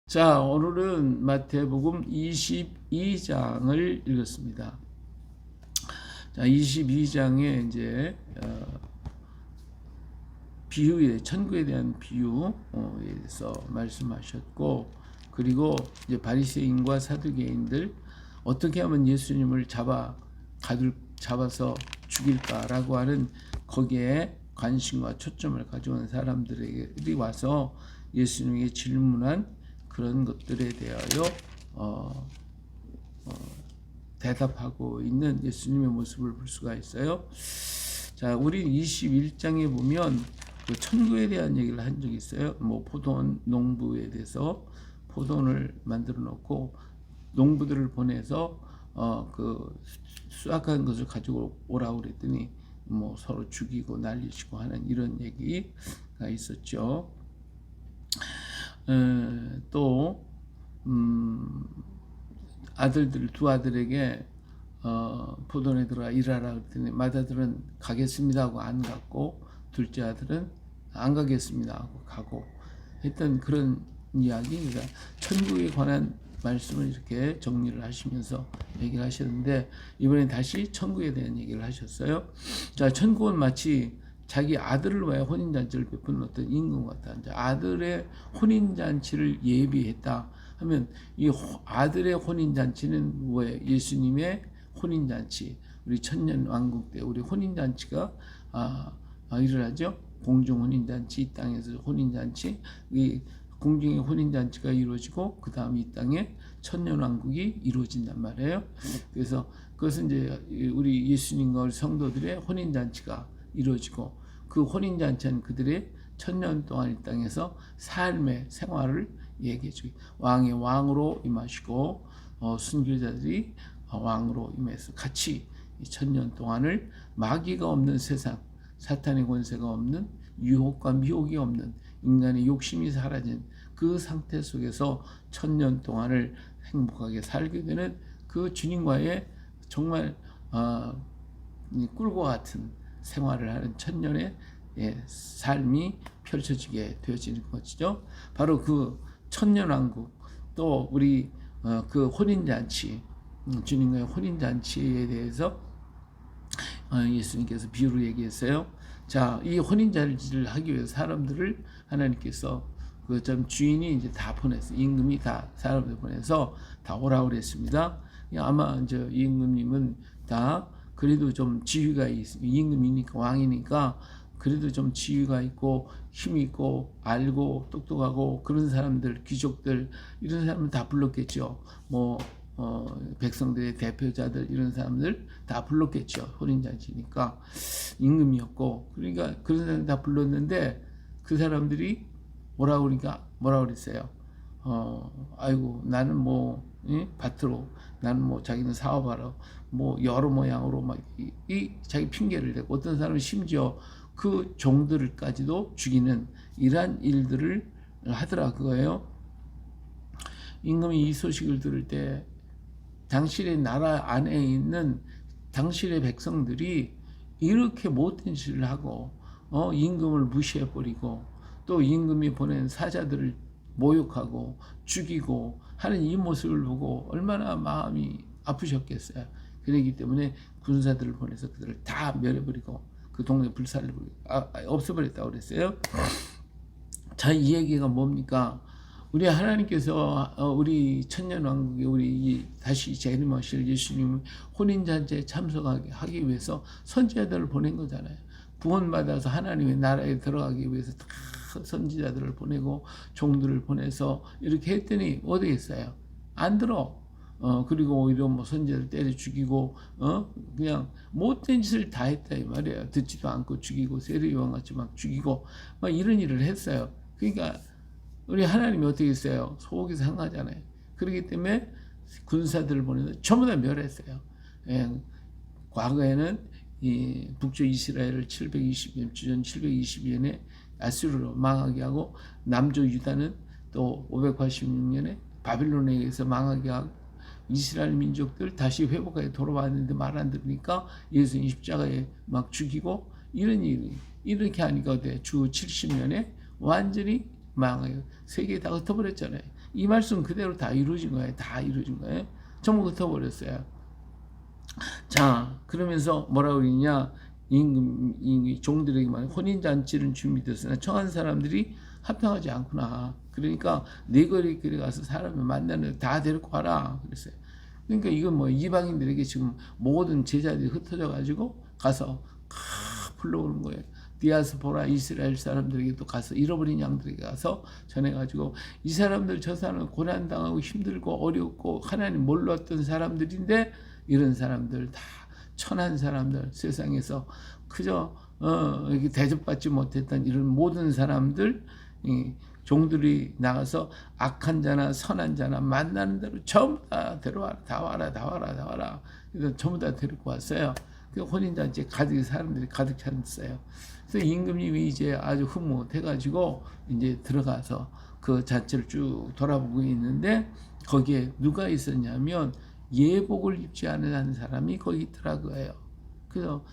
자, 오늘은 마태복음 22장을 읽었습니다. 자, 22장에 이제 비유에 천국에 대한 비유에 대해서 말씀하셨고, 그리고 이제 바리새인과 사두개인들 어떻게 하면 예수님을 잡아서 죽일까라고 하는 거기에 관심과 초점을 가져온 사람들이 와서 예수님에게 질문한 그런 것들에 대하여 대답하고 있는 예수님의 모습을 볼 수가 있어요. 자, 우리 21장에 보면 그 천국에 대한 얘기를 한 적이 있어요. 뭐 포도원 농부에 대해서 포도원을 만들어 놓고 농부들을 보내서 그 수확한 것을 가지고 오라고 그랬더니 뭐 서로 죽이고 난리치고 하는 이런 얘기가 있었죠. 또 두 아들에게 포도원에 들어가 일하라 그랬더니 맏아들은 가겠습니다 하고 안 갔고, 둘째 아들은 안 가겠습니다 하고 가고 했던 그런 이야기. 그러니까 천국에 관한 말씀을 이렇게 정리를 하시면서 얘기를 하셨는데, 이번엔 다시 천국에 대한 얘기를 하셨어요. 자, 천국은 마치 자기 아들을 위해 혼인잔치를 베푸는 어떤 임금 같다. 이제 아들의 혼인잔치를 예비했다 하면, 이 아들의 혼인잔치는 뭐예요? 예수님의 혼인잔치. 우리 천년왕국 때 우리 혼인잔치가 일어나죠. 공중 혼인잔치, 이 땅에서 혼인잔치, 이 공중의 혼인잔치가 이루어지고 그 다음 이 땅에 천년왕국이 이루어진단 말이에요. 그래서 그것은 이제 우리 예수님과 우리 성도들의 혼인잔치가 이루어지고, 그 혼인잔치는 그들의 천년 동안 이 땅에서 삶의 생활을 얘기해 주기, 왕의 왕으로 임하시고 순교자들이 왕으로 임해서 같이 이 천년 동안을 마귀가 없는 세상, 사탄의 권세가 없는, 유혹과 미혹이 없는, 인간의 욕심이 사라진 그 상태 속에서 천년 동안을 행복하게 살게 되는 그 주님과의 정말 꿀과 같은 생활을 하는 천년의 삶이 펼쳐지게 되어지는 것이죠. 바로 그 천년왕국, 또 우리 그 혼인잔치, 주님과의 혼인잔치에 대해서 예수님께서 비유로 얘기했어요. 자, 이 혼인잔치를 하기 위해서 사람들을 하나님께서 그 좀 주인이 이제 다 보냈어. 임금이 다 사람들 보내서 다 오라고 그랬습니다. 아마 이제 임금님은 다 그래도 좀 지위가 임금이니까, 왕이니까 그래도 좀 지위가 있고 힘이 있고 알고 똑똑하고 그런 사람들, 귀족들, 이런 사람을 다 불렀겠죠. 뭐 백성들의 대표자들, 이런 사람들 다 불렀겠죠. 혼인잔치니까 임금이었고, 그러니까 그런 사람 다 불렀는데, 그 사람들이 뭐라고 그러니까 뭐라고 그랬어요. 아이고 나는 뭐 밭으로, 나는 뭐 자기는 사업하러 뭐 여러 모양으로 막 이 자기 핑계를 대고, 어떤 사람은 심지어 그 종들까지도 죽이는 이러한 일들을 하더라 그거예요. 임금이 이 소식을 들을 때 당신의 나라 안에 있는 당신의 백성들이 이렇게 못된 짓을 하고 임금을 무시해버리고, 또 임금이 보낸 사자들을 모욕하고 죽이고 하는 이 모습을 보고 얼마나 마음이 아프셨겠어요. 그러기 때문에 군사들을 보내서 그들을 다 멸해버리고 그 동네 불살을 없애버렸다고 그랬어요. 자, 이 얘기가 뭡니까? 우리 하나님께서 우리 천년왕국에 우리 다시 재림하실 예수님 혼인잔치에 참석하게 하기 위해서 선지자들을 보낸 거잖아요. 구원받아서 하나님의 나라에 들어가기 위해서 다 선지자들을 보내고 종들을 보내서 이렇게 했더니 어디 있어요? 안 들어. 그리고 오히려 뭐 선지자들 때려 죽이고 그냥 못된 짓을 다 했다 이 말이에요. 듣지도 않고 죽이고 세리요한 같이 막 죽이고 막 이런 일을 했어요. 그러니까 우리 하나님이 어떻게 했어요? 속이 상하잖아요. 그렇기 때문에 군사들을 보내서 전부 다 멸했어요. 과거에는 이 북쪽 이스라엘을 720년, 주전 720년에 아수르로 망하게 하고, 남쪽 유다는 또 586년에 바빌론에 의해서 망하게 하고, 이스라엘 민족들 다시 회복하게 돌아왔는데 말 안 들으니까 예수님 십자가에 막 죽이고, 이런 일이 이렇게 하니까 어때? 주 70년에 완전히 망해요. 세계 다 흩어버렸잖아요. 이 말씀 그대로 다 이루어진 거예요. 다 이루어진 거예요. 전부 흩어버렸어요. 자, 그러면서 뭐라고 그러냐? 임금 종들에게 말해 혼인잔치는 준비되었으나 청한 사람들이 합당하지 않구나. 그러니까 네 거리길에 가서 사람을 만나는 다 데리고 와라 그랬어요. 그러니까 이건 뭐 이방인들에게 지금 모든 제자들이 흩어져 가지고 가서 불러오는 거예요. 디아스포라 이스라엘 사람들에게 또 가서 잃어버린 양들에게 가서 전해가지고 이 사람들 저 사람은 고난당하고 힘들고 어렵고 하나님 몰랐던 사람들인데 이런 사람들 다 천한 사람들 세상에서 그저 이렇게 대접받지 못했던 이런 모든 사람들 종들이 나가서 악한 자나 선한 자나 만나는 대로 전부 다 데려와라. 다 와라. 다 와라. 다 와라. 그래서 전부 다 데리고 왔어요. 그 혼인잔치에 가득 사람들이 가득 찼어요. 그래서 임금님이 이제 아주 흐뭇해가지고 이제 들어가서 그 잔치를 쭉 돌아보고 있는데 거기에 누가 있었냐면 예복을 입지 않은 사람이 거기 있더라고요. 그래서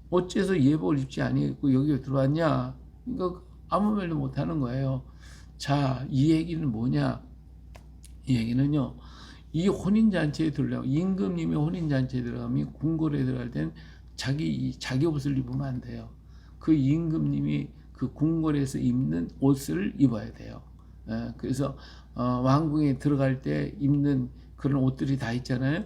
어째서 예복을 입지 아니고 여기 들어왔냐? 이거 아무 말도 못하는 거예요. 자, 이 얘기는 뭐냐? 이 얘기는요. 이 혼인잔치에 들어가면 임금님이 혼인잔치에 들어가면 궁궐에 들어갈 땐 자기 옷을 입으면 안 돼요. 그 임금님이 그 궁궐에서 입는 옷을 입어야 돼요. 그래서 왕궁에 들어갈 때 입는 그런 옷들이 다 있잖아요.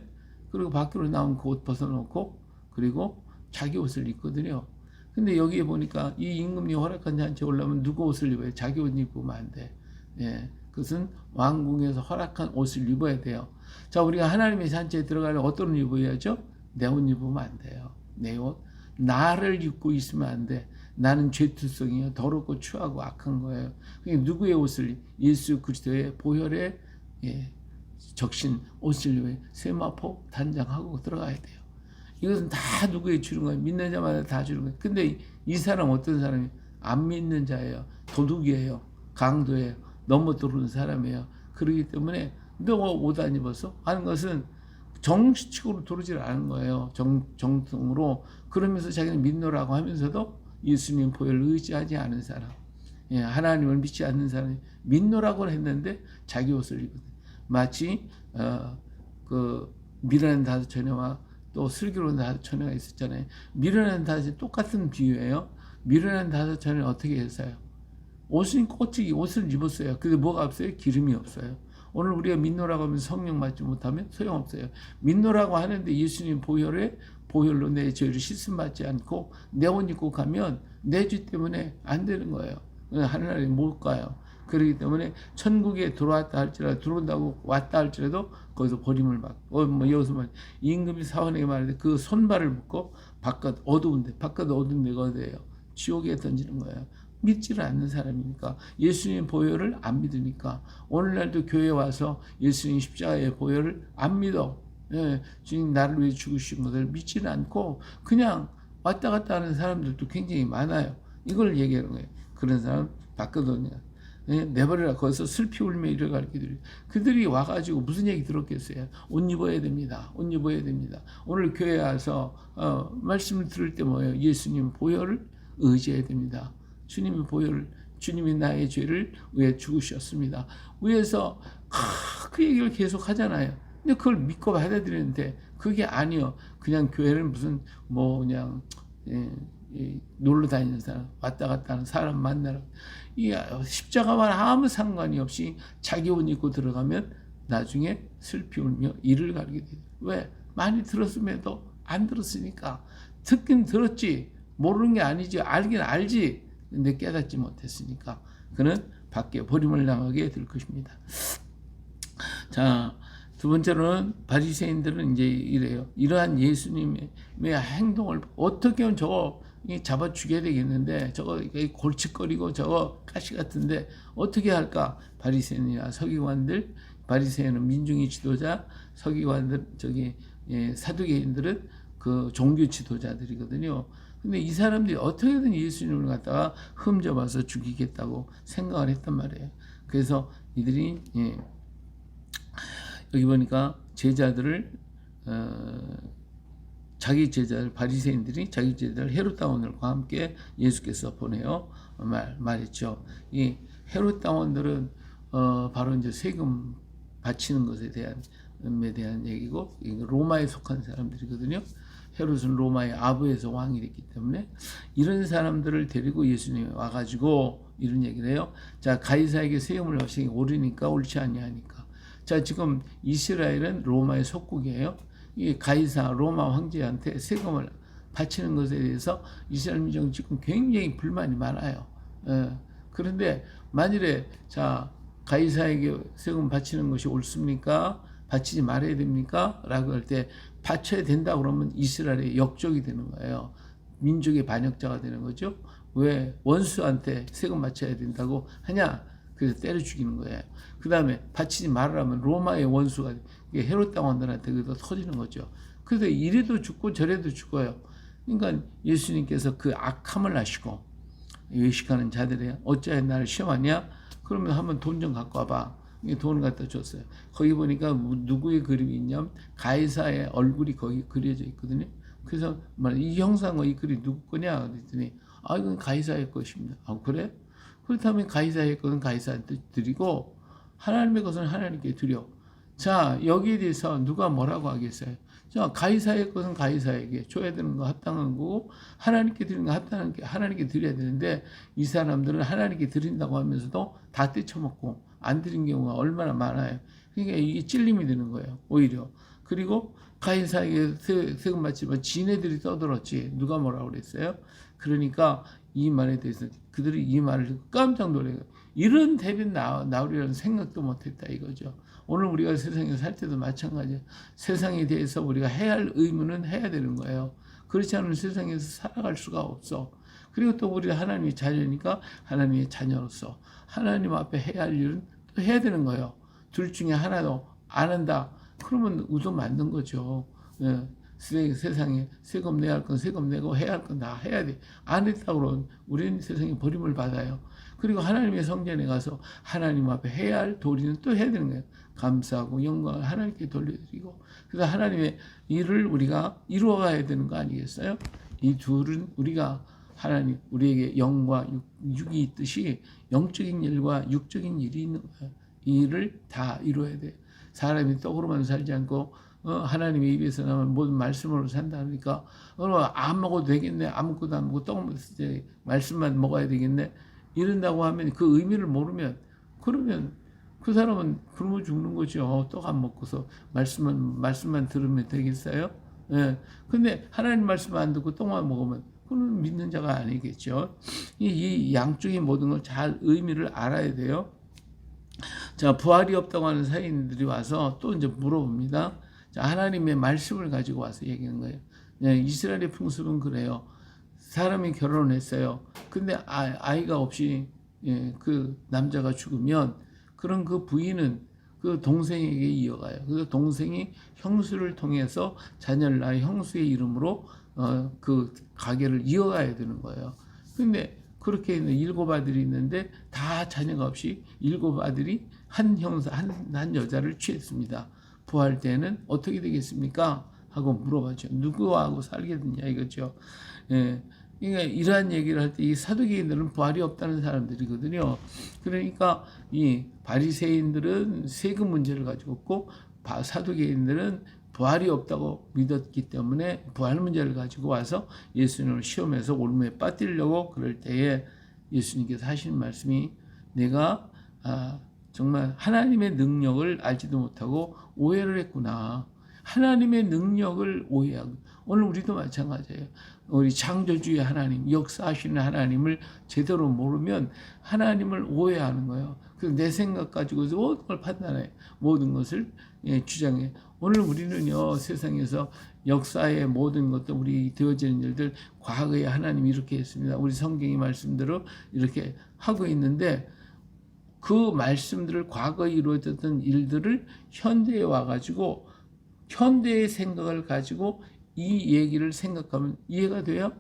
그리고 밖으로 나온 그 옷 벗어놓고 그리고 자기 옷을 입거든요. 근데 여기에 보니까 이 임금님이 허락한 잔치에 올라오면 누구 옷을 입어요? 자기 옷 입으면 안 돼. 예, 그것은 왕궁에서 허락한 옷을 입어야 돼요. 자, 우리가 하나님의 잔치에 들어가려면 어떤 옷 입어야죠? 내 옷 입으면 안 돼요. 내 옷. 나를 입고 있으면 안 돼. 나는 죄투성이요. 더럽고 추하고 악한 거예요. 그러니까 누구의 옷을? 예수 그리스도의 보혈의 적신 옷을 입어야 세마포 단장하고 들어가야 돼요. 이것은 다 누구의 주는 거예요? 믿는 자마다 다 주는 거예요. 근데 이 사람 어떤 사람이 안 믿는 자예요. 도둑이에요. 강도예요. 넘어 들어오는 사람이에요. 그렇기 때문에 너 옷 안 입었어? 하는 것은 정식으로 들어오질 않은 거예요. 정통으로. 그러면서 자기는 믿노라고 하면서도 예수님 보혈을 의지하지 않은 사람. 예, 하나님을 믿지 않는 사람이 믿노라고 했는데 자기 옷을 입거든. 마치 그 미련한 다섯 처녀와 또 슬기로운 다섯 처녀가 있었잖아요. 미련한 다섯이 똑같은 비유예요. 미련한 다섯 처녀는 어떻게 했어요? 옷을 입었어요. 근데 뭐가 없어요? 기름이 없어요. 오늘 우리가 믿노라고 하면 성령 받지 못하면 소용없어요. 믿노라고 하는데 예수님 보혈로 내 죄를 씻음 받지 않고 내 옷 입고 가면 내 죄 때문에 안 되는 거예요. 하나님 못 가요. 그렇기 때문에 천국에 들어왔다 할지라도 들어온다고 왔다 할지라도 거기서 버림을 받고 여기서 말 임금이 사원에게 말하는데 그 손발을 묶고 바깥 어두운 데 어디예요? 지옥에 던지는 거예요. 믿지를 않는 사람이니까 예수님 보혈을 안 믿으니까 오늘날도 교회에 와서 예수님 십자가의 보혈을 안 믿어. 예, 주님 나를 위해 죽으신 것을 믿지는 않고 그냥 왔다 갔다 하는 사람들도 굉장히 많아요. 이걸 얘기하는 거예요. 그런 사람 바꿔놓냐. 예, 내버려라. 거기서 슬피 울며 이를 가르치더니 그들이 와가지고 무슨 얘기 들었겠어요? 옷 입어야 됩니다. 옷 입어야 됩니다. 오늘 교회에 와서 말씀을 들을 때 뭐예요? 예수님 보혈을 의지해야 됩니다. 주님의 보혈을 주님이 나의 죄를 위해 죽으셨습니다. 위에서 그 얘기를 계속 하잖아요. 근데 그걸 믿고 받아들이는데 그게 아니요. 그냥 교회를 무슨 그냥 놀러 다니는 사람, 왔다 갔다 하는 사람 만나러 이 십자가와 아무 상관이 없이 자기 옷 입고 들어가면 나중에 슬피 울며 이를 가르게 돼요. 왜? 많이 들었음에도 안 들었으니까. 듣긴 들었지 모르는 게 아니지. 알긴 알지. 근데 깨닫지 못했으니까 그는 밖에 버림을 당하게 될 것입니다. 자, 두 번째로는 바리새인들은 이제 이래요. 이러한 예수님의 행동을 어떻게 하면 저거 잡아 죽여야 되겠는데 저거 골칫거리고 저거 가시 같은데 어떻게 할까? 바리새인이나 서기관들, 바리새인은 민중의 지도자, 서기관들 사두개인들은 그 종교 지도자들이거든요. 근데 이 사람들이 어떻게든 예수님을 갖다가 흠잡아서 죽이겠다고 생각을 했단 말이에요. 그래서 이들이 여기 보니까 제자들을 자기 제자들 바리새인들이 자기 제자들 헤롯 당원들과 함께 예수께서 보내어 말했죠. 이 헤롯 당원들은 바로 이제 세금 바치는 것에 대한 얘기고, 로마에 속한 사람들이거든요. 헤롯은 로마의 아부에서 왕이 됐기 때문에 이런 사람들을 데리고 예수님이 와가지고 이런 얘기를 해요. 자, 가이사에게 세금을 바치는 게 옳으니까 옳지 아니하니까. 자, 지금 이스라엘은 로마의 속국이에요. 이 가이사 로마 황제한테 세금을 바치는 것에 대해서 이스라엘 민족은 지금 굉장히 불만이 많아요. 그런데 만일에 자 가이사에게 세금 바치는 것이 옳습니까? 바치지 말아야 됩니까? 라고 할 때 바쳐야 된다 그러면 이스라엘의 역적이 되는 거예요. 민족의 반역자가 되는 거죠. 왜 원수한테 세금 바쳐야 된다고 하냐? 그래서 때려 죽이는 거예요. 그 다음에 바치지 말으라면 로마의 원수가 헤롯 당원들한테 그래서 터지는 거죠. 그래서 이래도 죽고 저래도 죽어요. 그러니까 예수님께서 그 악함을 아시고 외식하는 자들이야 어찌하여 나를 시험하냐? 그러면 한번 돈 좀 갖고 와봐. 돈을 갖다 줬어요. 거기 보니까 누구의 그림이 있냐면 가이사의 얼굴이 거기 그려져 있거든요. 그래서 이 형상과 이 그림 누구 거냐? 그랬더니 이건 가이사의 것입니다. 그래? 그렇다면 가이사의 것은 가이사한테 드리고 하나님의 것은 하나님께 드려. 자, 여기에 대해서 누가 뭐라고 하겠어요? 자, 가이사의 것은 가이사에게 줘야 되는 거 합당한 거고 하나님께 드리는 거 합당한 게 하나님께 드려야 되는데 이 사람들은 하나님께 드린다고 하면서도 다 떼쳐먹고 안 드린 경우가 얼마나 많아요. 그러니까 이게 찔림이 되는 거예요. 오히려. 그리고 가이사에게 세금 바치면 지네들이 떠들었지 누가 뭐라고 그랬어요? 그러니까 이 말에 대해서 그들이 이 말을 듣고 깜짝 놀래요. 이런 대변 나오리라는 생각도 못했다 이거죠. 오늘 우리가 세상에 살 때도 마찬가지예요. 세상에 대해서 우리가 해야 할 의무는 해야 되는 거예요. 그렇지 않으면 세상에서 살아갈 수가 없어. 그리고 또 우리가 하나님의 자녀니까 하나님의 자녀로서 하나님 앞에 해야 할 일은 또 해야 되는 거예요. 둘 중에 하나도 안 한다. 그러면 우도 맞는 거죠. 세상에 세금 내야 할 건 세금 내고 해야 할 건 다 해야 돼. 안 했다고 그러면 우리는 세상에 버림을 받아요. 그리고 하나님의 성전에 가서 하나님 앞에 해야 할 도리는 또 해야 되는 거예요. 감사하고 영광을 하나님께 돌려드리고 그래서 하나님의 일을 우리가 이루어가야 되는 거 아니겠어요? 이 둘은 우리가 하나님 우리에게 영과 육이 있듯이 영적인 일과 육적인 일이 있는 거예요. 이 일을 다 이루어야 돼. 사람이 떡으로만 살지 않고 하나님의 입에서 나온 모든 말씀으로 산다 그러니까 안 먹어도 되겠네. 아무것도 안 먹고 떡 말씀만 먹어야 되겠네. 이런다고 하면 그 의미를 모르면 그러면 그 사람은 굶어 죽는 거죠. 떡 안 먹고서 말씀만 들으면 되겠어요? 예. 근데 하나님 말씀 안 듣고 떡만 먹으면 그는 믿는 자가 아니겠죠. 이 양쪽의 모든 걸 잘 의미를 알아야 돼요. 자, 부활이 없다고 하는 사인들이 와서 또 이제 물어봅니다. 자, 하나님의 말씀을 가지고 와서 얘기하는 거예요. 네, 이스라엘의 풍습은 그래요. 사람이 결혼했어요. 근데 아이가 없이 그 남자가 죽으면 그런 그 부인은 그 동생에게 이어가요. 그래서 동생이 형수를 통해서 자녀를 낳아 형수의 이름으로 그 가게를 이어가야 되는 거예요. 근데 그렇게 있는 7 아들이 있는데 다 자녀가 없이 7 아들이 한 형사, 한 여자를 취했습니다. 부활 때는 어떻게 되겠습니까? 하고 물어봤죠. 누구하고 살겠느냐 이거죠. 예. 그러니까 이러한 얘기를 할 때 이 사두개인들은 부활이 없다는 사람들이거든요. 그러니까 이 바리새인들은 세금 문제를 가지고 있고 사두개인들은 부활이 없다고 믿었기 때문에 부활 문제를 가지고 와서 예수님을 시험해서 올무에 빠뜨리려고 그럴 때에 예수님께서 하시는 말씀이 내가 정말 하나님의 능력을 알지도 못하고 오해를 했구나. 하나님의 능력을 오해하고 오늘 우리도 마찬가지예요. 우리 창조주의 하나님, 역사하시는 하나님을 제대로 모르면 하나님을 오해하는 거예요. 그래서 내 생각 가지고서 모든 걸 판단해. 모든 것을 주장해. 오늘 우리는요, 세상에서 역사의 모든 것들, 우리 되어지는 일들, 과거에 하나님이 이렇게 했습니다. 우리 성경의 말씀대로 이렇게 하고 있는데, 그 말씀들을 과거에 이루어졌던 일들을 현대에 와가지고, 현대의 생각을 가지고 이 얘기를 생각하면 이해가 돼요?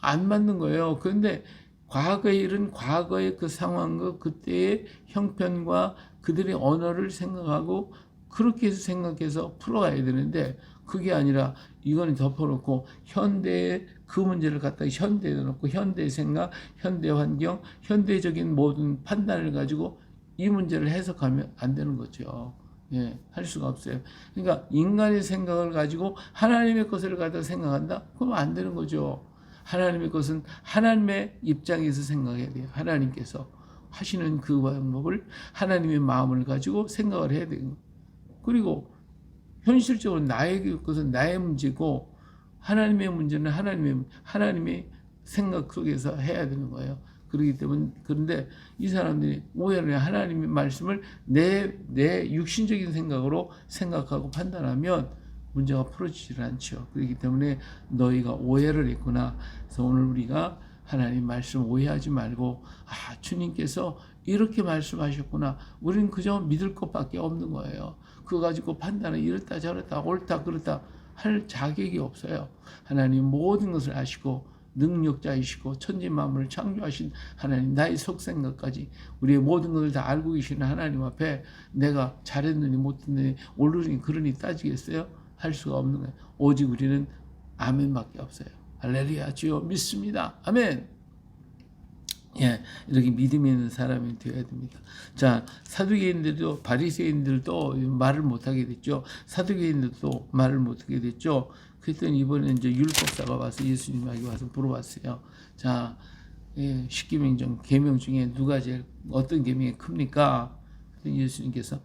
안 맞는 거예요. 그런데 과거의 일은 과거의 그 상황과 그때의 형편과 그들의 언어를 생각하고 그렇게 해서 생각해서 풀어가야 되는데 그게 아니라 이거는 덮어놓고 현대의 그 문제를 갖다가 현대에 넣고 현대의 생각, 현대 환경, 현대적인 모든 판단을 가지고 이 문제를 해석하면 안 되는 거죠. 예, 할 수가 없어요. 그러니까 인간의 생각을 가지고 하나님의 것을 갖다 생각한다? 그러면 안 되는 거죠. 하나님의 것은 하나님의 입장에서 생각해야 돼요. 하나님께서 하시는 그 방법을 하나님의 마음을 가지고 생각을 해야 돼요. 그리고 현실적으로 나의 것은 나의 문제고 하나님의 문제는 하나님의 생각 속에서 해야 되는 거예요. 그렇기 때문에 그런데 이 사람들이 오해를 하나님의 말씀을 내 육신적인 생각으로 생각하고 판단하면 문제가 풀어지질 않죠. 그렇기 때문에 너희가 오해를 했구나. 그래서 오늘 우리가 하나님 말씀 오해하지 말고 주님께서 이렇게 말씀하셨구나. 우리는 그저 믿을 것밖에 없는 거예요. 그거 가지고 판단을 이렇다 저렇다 옳다 그렇다 할 자격이 없어요. 하나님 모든 것을 아시고 능력자이시고 천지 만물을 창조하신 하나님, 나의 속생각까지 우리의 모든 것을 다 알고 계시는 하나님 앞에 내가 잘했느니 못했느니 옳으니 그러니 따지겠어요? 할 수가 없는 거예요. 오직 우리는 아멘밖에 없어요. 할렐루야, 주여 믿습니다. 아멘. 예, 이렇게 믿음이 있는 사람이 되어야 됩니다. 자, 사두개인들도 바리새인들도 말을 못하게 됐죠. 사두개인들도 말을 못하게 됐죠. 그랬더니 이번에 이제 율법사가 와서 예수님에게 와서 물어봤어요. 자, 예, 십계명 중 계명 중에 누가 제일 어떤 계명이 큽니까? 예수님께서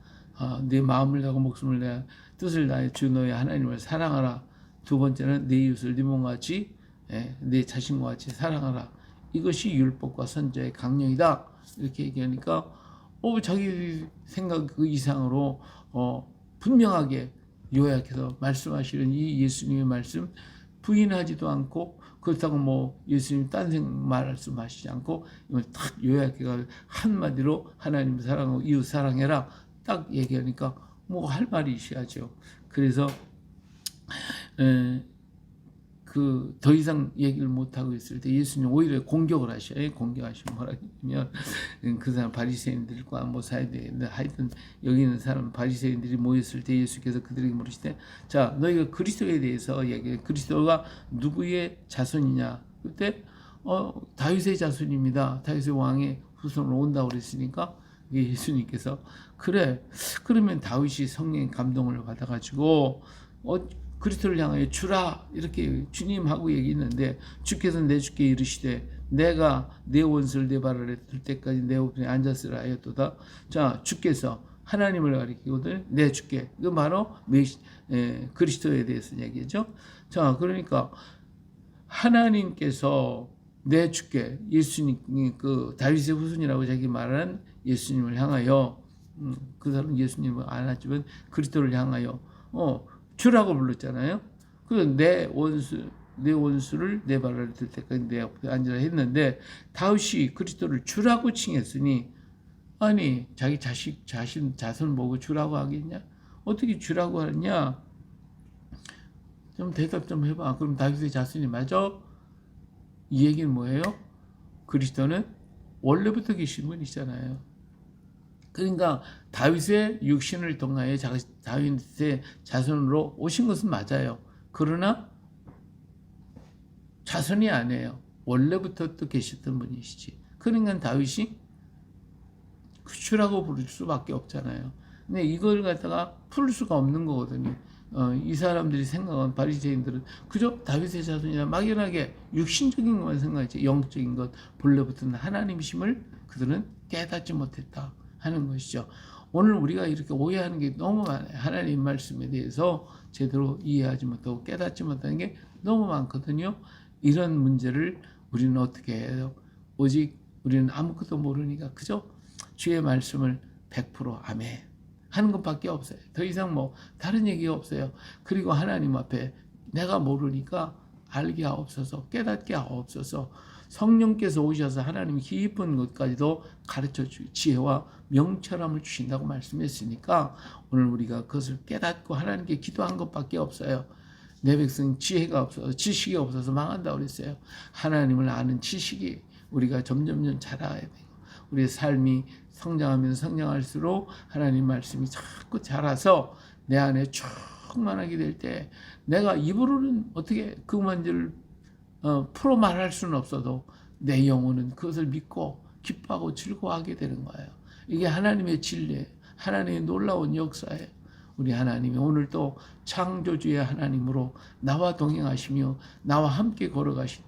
내 마음을 다하고 목숨을 다해 뜻을 다해 주 너의 하나님을 사랑하라. 두 번째는 내 이웃을 네 몸과 같이 내 자신과 같이 사랑하라. 이것이 율법과 선지자의 강령이다. 이렇게 얘기하니까 자기 생각 그 이상으로 분명하게 요약해서 말씀하시는 이 예수님의 말씀 부인하지도 않고 그렇다고 뭐 예수님 딴생 말씀하시지 않고 이걸 딱 요약해가 한마디로 하나님 사랑하고 이웃 사랑해라 딱 얘기하니까 뭐 할 말이 있어야죠. 그래서 더 이상 얘기를 못하고 있을 때 예수님 오히려 공격을 하셔요. 공격하시면 뭐라냐면 그 사람 바리새인들과 뭐 사이에 하여튼 여기 있는 사람 바리새인들이 모였을 때 예수께서 그들에게 물으시되 자 너희가 그리스도에 대해서 얘기해. 그리스도가 누구의 자손이냐. 그때 다윗의 자손입니다. 다윗의 왕의 후손으로 온다고 그랬으니까 예수님께서 그래 그러면 다윗이 성령의 감동을 받아가지고 그리스도를 향하여 주라 이렇게 주님하고 얘기했는데 주께서 내 주께 이르시되 내가 내 원수를 내 발 아래 둘 때까지 내 우편에 앉았으라 하였도다. 자 주께서 하나님을 가리키거든 내 주께 그 바로 그리스도에 대해서 얘기죠. 자 그러니까 하나님께서 내 주께 예수님 그 다윗의 후손이라고 자기 말하는 예수님을 향하여 그 사람은 예수님을 안 하지만 그리스도를 향하여 주라고 불렀잖아요. 그래서 내 원수를 내 발 아래 들 때까지 내 앞에 앉으라 했는데 다윗이 그리스도를 주라고 칭했으니 아니 자기 자손 보고 주라고 하겠냐? 어떻게 주라고 하냐? 좀 대답 좀 해봐. 그럼 다윗의 자손이 맞아? 이 얘기는 뭐예요? 그리스도는 원래부터 계신 분이잖아요. 그러니까 다윗의 육신을 통하여 다윗의 자손으로 오신 것은 맞아요. 그러나 자손이 아니에요. 원래부터 또 계셨던 분이시지. 그러니까 다윗이 주라고 부를 수밖에 없잖아요. 근데 이걸 갖다가 풀 수가 없는 거거든요. 이 사람들이 생각한 바리새인들은 그저 다윗의 자손이라 막연하게 육신적인 것만 생각했지 영적인 것 본래부터는 하나님이심을 그들은 깨닫지 못했다 하는 것이죠. 오늘 우리가 이렇게 오해하는 게 너무 많아요. 하나님 말씀에 대해서 제대로 이해하지 못하고 깨닫지 못하는 게 너무 많거든요. 이런 문제를 우리는 어떻게 해요? 오직 우리는 아무것도 모르니까 그저 주의 말씀을 100% 아멘 하는 것밖에 없어요. 더 이상 뭐 다른 얘기가 없어요. 그리고 하나님 앞에 내가 모르니까 알게 하옵소서, 깨닫게 하옵소서. 성령께서 오셔서 하나님이 깊은 것까지도 가르쳐 주 지혜와 명철함을 주신다고 말씀했으니까 오늘 우리가 그것을 깨닫고 하나님께 기도한 것밖에 없어요. 내 백성 지혜가 없어서 지식이 없어서 망한다고 그랬어요. 하나님을 아는 지식이 우리가 점점 자라야 돼요. 우리의 삶이 성장할수록 하나님 말씀이 자꾸 자라서 내 안에 충만하게 될 때 내가 입으로는 어떻게 그 문제를 풀어 말할 수는 없어도 내 영혼은 그것을 믿고 기뻐하고 즐거워하게 되는 거예요. 이게 하나님의 진리예요. 하나님의 놀라운 역사예요. 우리 하나님이 오늘 또 창조주의 하나님으로 나와 동행하시며 나와 함께 걸어가신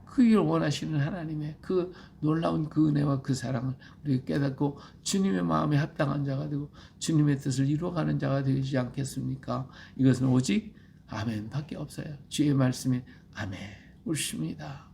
그 일을 원하시는 하나님의 그 놀라운 그 은혜와 그 사랑을 우리가 깨닫고 주님의 마음에 합당한 자가 되고 주님의 뜻을 이루어가는 자가 되지 않겠습니까? 이것은 오직 아멘밖에 없어요. 주의 말씀에 아멘 옳습니다.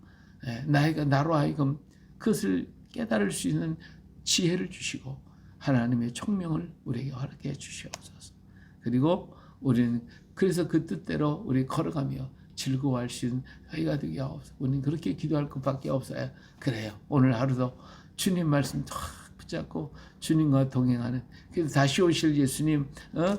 나로 하여금 그것을 깨달을 수 있는 지혜를 주시고 하나님의 총명을 우리에게 허락해 주시옵소서. 그리고 우리는 그래서 그 뜻대로 우리 걸어가며 즐거워할 수 있는 저희가 되게 하옵소서. 우리는 그렇게 기도할 것밖에 없어요. 그래요. 오늘 하루도 주님 말씀 탁 붙잡고 주님과 동행하는, 그래서 다시 오실 예수님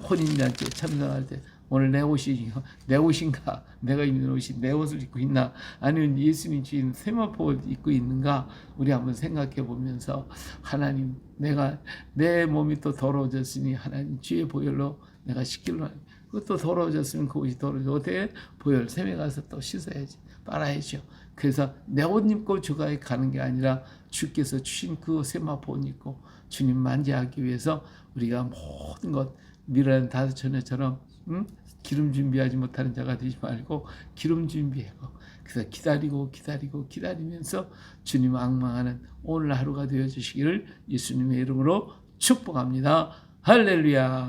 혼인잔치에 참석할 때 오늘 내 옷인가? 내가 입는 옷이 내 옷을 입고 있나? 아니면 예수님 주인 세마포를 입고 있는가? 우리 한번 생각해 보면서 하나님, 내 몸이 또 더러워졌으니 하나님 주의 보혈로 내가 씻기로 하니, 그것도 더러워졌으면 그 옷이 더러워져 어떻게 보혈 샘에 가서 또 씻어야지, 빨아야죠. 그래서 내 옷 입고 주가에 가는 게 아니라 주께서 주신 그 세마포 옷 입고 주님 만지하기 위해서 우리가 모든 것 미라는 다섯 처녀처럼 기름 준비하지 못하는 자가 되지 말고 기름 준비하고, 그래서 기다리면서 주님 앙망하는 오늘 하루가 되어 주시기를 예수님의 이름으로 축복합니다. 할렐루야.